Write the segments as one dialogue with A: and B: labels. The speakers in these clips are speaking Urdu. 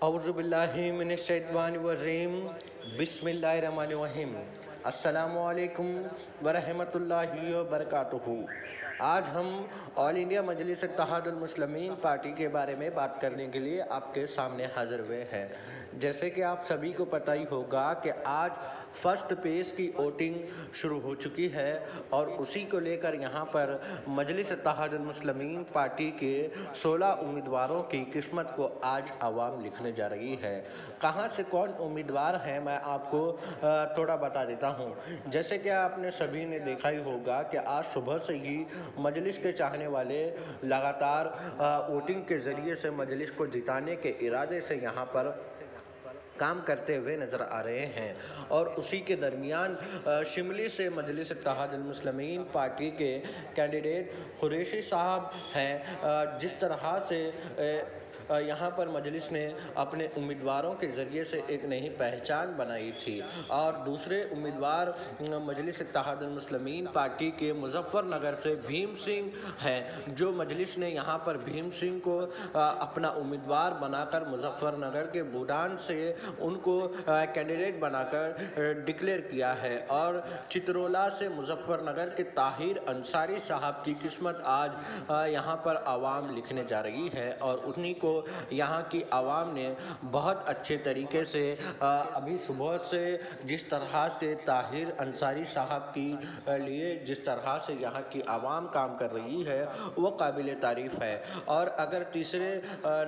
A: اعوذ باللہ من الشیطان الرجیم بسم اللہ الرحمن الرحیم السلام علیکم ورحمۃ اللہ وبرکاتہ۔ آج ہم آل انڈیا مجلس اتحاد المسلمین پارٹی کے بارے میں بات کرنے کے لیے آپ کے سامنے حاضر ہوئے ہیں۔ جیسے کہ آپ سبھی کو پتہ ہی ہوگا کہ آج فرسٹ پیج کی ووٹنگ شروع ہو چکی ہے اور اسی کو لے کر یہاں پر مجلس اتحاد المسلمین پارٹی کے 16 امیدواروں کی قسمت کو آج عوام لکھنے جا رہی ہے۔ کہاں سے کون امیدوار ہیں میں آپ کو تھوڑا بتا دیتا ہوں۔ جیسے کہ آپ نے سبھی نے دیکھا ہی ہوگا کہ آج صبح سے ہی مجلس کے چاہنے والے لگاتار ووٹنگ کے ذریعے سے مجلس کو جتانے کے ارادے سے یہاں پر کام کرتے ہوئے نظر آ رہے ہیں، اور اسی کے درمیان شملی سے مجلس اتحاد المسلمین پارٹی کے کینڈیڈیٹ قریشی صاحب ہیں۔ جس طرح سے یہاں پر مجلس نے اپنے امیدواروں کے ذریعے سے ایک نئی پہچان بنائی تھی، اور دوسرے امیدوار مجلس اتحاد المسلمین پارٹی کے مظفر نگر سے بھیم سنگھ ہیں، جو مجلس نے یہاں پر بھیم سنگھ کو اپنا امیدوار بنا کر مظفر نگر کے بودان سے ان کو کینڈیڈیٹ بنا کر ڈکلیئر کیا ہے، اور چترولا سے مظفر نگر کے طاہر انصاری صاحب کی قسمت آج یہاں پر عوام لکھنے جا رہی ہے، اور انہی کو یہاں کی عوام نے بہت اچھے طریقے سے ابھی صبح سے جس طرح سے طاہر انصاری صاحب کی لیے جس طرح سے یہاں کی عوام کام کر رہی ہے وہ قابل تعریف ہے۔ اور اگر تیسرے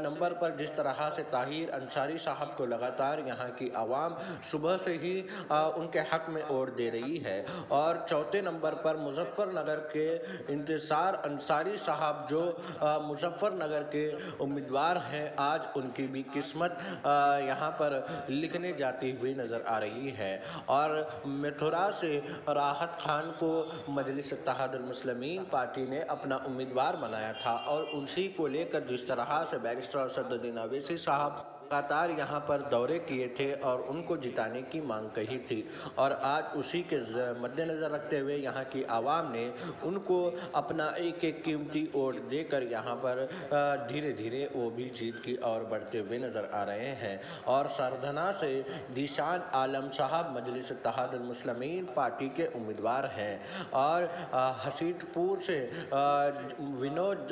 A: نمبر پر جس طرح سے طاہر انصاری صاحب کو لگاتار یہاں کی عوام صبح سے ہی ان کے حق میں ووٹ دے رہی ہے، اور چوتھے نمبر پر مظفر نگر کے انتصار انصاری صاحب جو مظفر نگر کے امیدوار ہیں، آج ان کی بھی قسمت یہاں پر لکھنے جاتی ہوئی نظر آ رہی ہے۔ اور متھرا سے راحت خان کو مجلس اتحاد المسلمین پارٹی نے اپنا امیدوار بنایا تھا، اور اسی کو لے کر جس طرح سے بیرسٹر اسد الدین اویسی صاحب لگاتار یہاں پر دورے کیے تھے اور ان کو جتانے کی مانگ کہی تھی، اور آج اسی کے مد نظر رکھتے ہوئے یہاں کی عوام نے ان کو اپنا ایک ایک قیمتی ووٹ دے کر یہاں پر دھیرے دھیرے وہ بھی جیت کی اور بڑھتے ہوئے نظر آ رہے ہیں۔ اور سردھنا سے دیشان عالم صاحب مجلس اتحاد المسلمین پارٹی کے امیدوار ہیں، اور حسیت پور سے ونود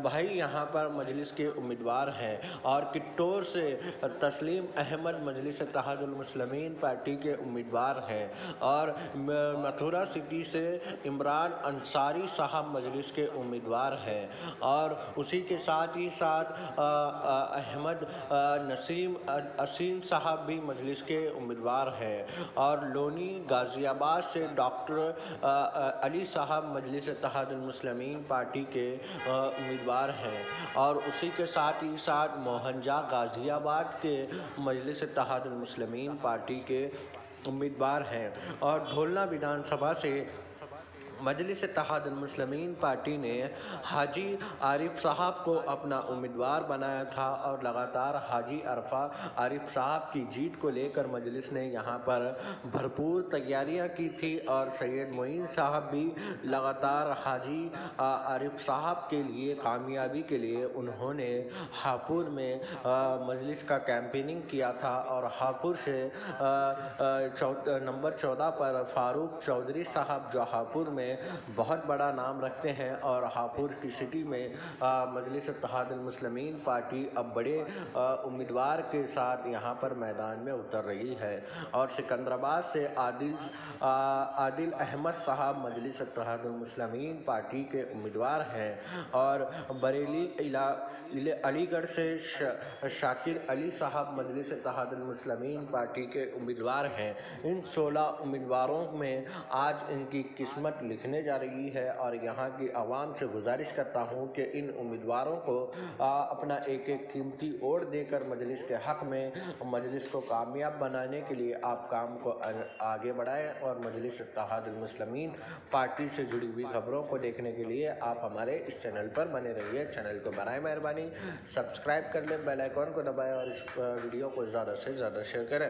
A: بھائی یہاں پر مجلس کے امیدوار ہیں، اور کٹور سے تسلیم احمد مجلس اتحاد المسلمین پارٹی کے امیدوار ہیں، اور متھرا سٹی سے عمران انصاری صاحب مجلس کے امیدوار ہیں، اور اسی کے ساتھ ہی ساتھ احمد نسیم اسین صاحب بھی مجلس کے امیدوار ہیں، اور لونی غازی آباد سے ڈاکٹر علی صاحب مجلس اتحاد المسلمین پارٹی کے امیدوار ہیں، اور اسی کے ساتھ ہی ساتھ موہنجا غازی آباد کے مجلس اتحاد المسلمین پارٹی کے امیدوار ہیں، اور ڈھولنا ودھان سبھا سے مجلس اتحاد المسلمین پارٹی نے حاجی عارف صاحب کو اپنا امیدوار بنایا تھا، اور لگاتار حاجی عارف صاحب کی جیت کو لے کر مجلس نے یہاں پر بھرپور تیاریاں کی تھی، اور سید معین صاحب بھی لگاتار حاجی عارف صاحب کے لیے کامیابی کے لیے انہوں نے ہاپور میں مجلس کا کیمپیننگ کیا تھا، اور ہاپور سے نمبر 14 پر فاروق چودھری صاحب جو ہاپور میں بہت بڑا نام رکھتے ہیں، اور ہاپور کی سٹی میں مجلس اتحاد المسلمین پارٹی اب بڑے امیدوار کے ساتھ یہاں پر میدان میں اتر رہی ہے، اور سکندرآباد سے عادل احمد صاحب مجلس اتحاد المسلمین پارٹی کے امیدوار ہیں، اور بریلی علی گڑھ سے شاکر علی صاحب مجلس اتحاد المسلمین پارٹی کے امیدوار ہیں۔ ان 16 امیدواروں میں آج ان کی قسمت لکھنے جا رہی ہے، اور یہاں کی عوام سے گزارش کرتا ہوں کہ ان امیدواروں کو اپنا ایک ایک قیمتی ووٹ دے کر مجلس کے حق میں مجلس کو کامیاب بنانے کے لیے آپ کام کو آگے بڑھائیں، اور مجلس اتحاد المسلمین پارٹی سے جڑی ہوئی خبروں کو دیکھنے کے لیے آپ ہمارے اس چینل پر بنے رہیے۔ چینل کو برائے مہربانی سبسکرائب کر لیں، بیل آئیکن کو دبائیں، اور اس ویڈیو کو زیادہ سے زیادہ شیئر کریں۔